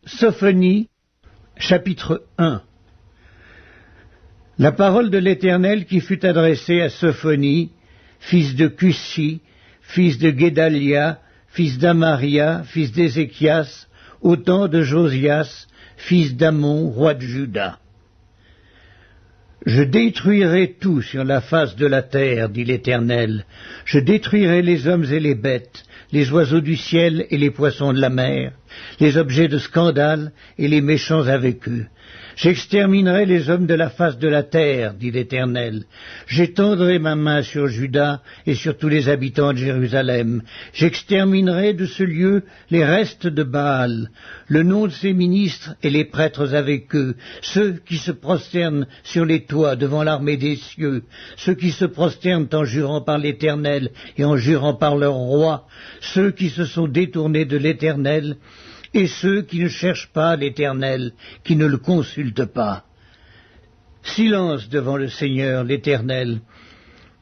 Sophonie, chapitre 1. La parole de l'Éternel qui fut adressée à Sophonie, fils de Cussi, fils de Guédalia, fils d'Amaria, fils d'Ézéchias, au temps de Josias, fils d'Amon, roi de Juda. Je détruirai tout sur la face de la terre, dit l'Éternel. Je détruirai les hommes et les bêtes, les oiseaux du ciel et les poissons de la mer, les objets de scandale et les méchants avec eux. J'exterminerai les hommes de la face de la terre, dit l'Éternel. J'étendrai ma main sur Juda et sur tous les habitants de Jérusalem. J'exterminerai de ce lieu les restes de Baal, le nom de ses ministres et les prêtres avec eux, ceux qui se prosternent sur les toits devant l'armée des cieux, ceux qui se prosternent en jurant par l'Éternel et en jurant par leur roi, ceux qui se sont détournés de l'Éternel, et ceux qui ne cherchent pas l'Éternel, qui ne le consultent pas. Silence devant le Seigneur, l'Éternel,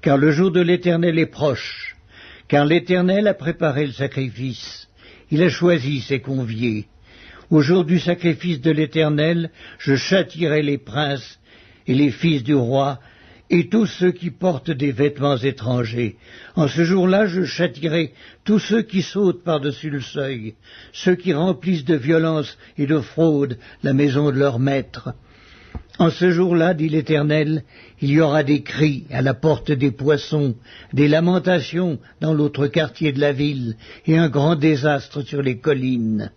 car le jour de l'Éternel est proche, car l'Éternel a préparé le sacrifice, il a choisi ses conviés. Au jour du sacrifice de l'Éternel, je châtierai les princes et les fils du roi, et tous ceux qui portent des vêtements étrangers. En ce jour-là, je châtierai tous ceux qui sautent par-dessus le seuil, ceux qui remplissent de violence et de fraude la maison de leur maître. En ce jour-là, dit l'Éternel, il y aura des cris à la porte des poissons, des lamentations dans l'autre quartier de la ville, et un grand désastre sur les collines.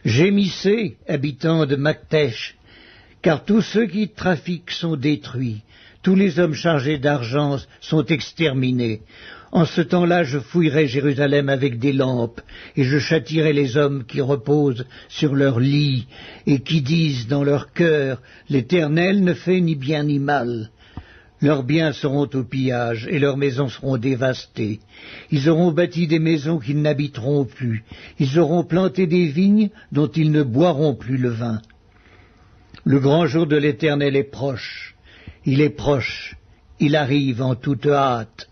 Gémissez, habitants de Maktesh, car tous ceux qui trafiquent sont détruits. Tous les hommes chargés d'argent sont exterminés. En ce temps-là, je fouillerai Jérusalem avec des lampes, et je châtierai les hommes qui reposent sur leur lit, et qui disent dans leur cœur, l'Éternel ne fait ni bien ni mal. Leurs biens seront au pillage, et leurs maisons seront dévastées. Ils auront bâti des maisons qu'ils n'habiteront plus. Ils auront planté des vignes dont ils ne boiront plus le vin. Le grand jour de l'Éternel est proche. Il est proche, il arrive en toute hâte.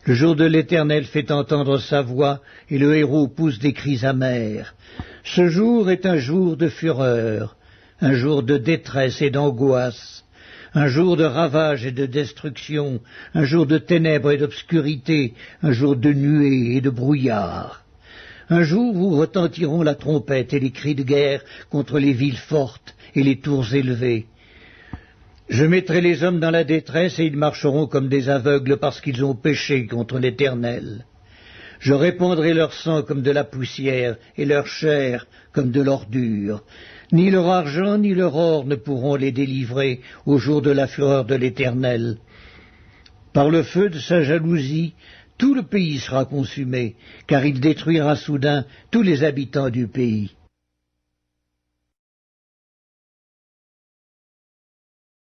Le jour de l'Éternel fait entendre sa voix, et le héros pousse des cris amers. Ce jour est un jour de fureur, un jour de détresse et d'angoisse, un jour de ravage et de destruction, un jour de ténèbres et d'obscurité, un jour de nuées et de brouillard. Un jour où retentiront la trompette et les cris de guerre contre les villes fortes et les tours élevées. Je mettrai les hommes dans la détresse et ils marcheront comme des aveugles parce qu'ils ont péché contre l'Éternel. Je répandrai leur sang comme de la poussière et leur chair comme de l'ordure. Ni leur argent ni leur or ne pourront les délivrer au jour de la fureur de l'Éternel. Par le feu de sa jalousie, tout le pays sera consumé, car il détruira soudain tous les habitants du pays.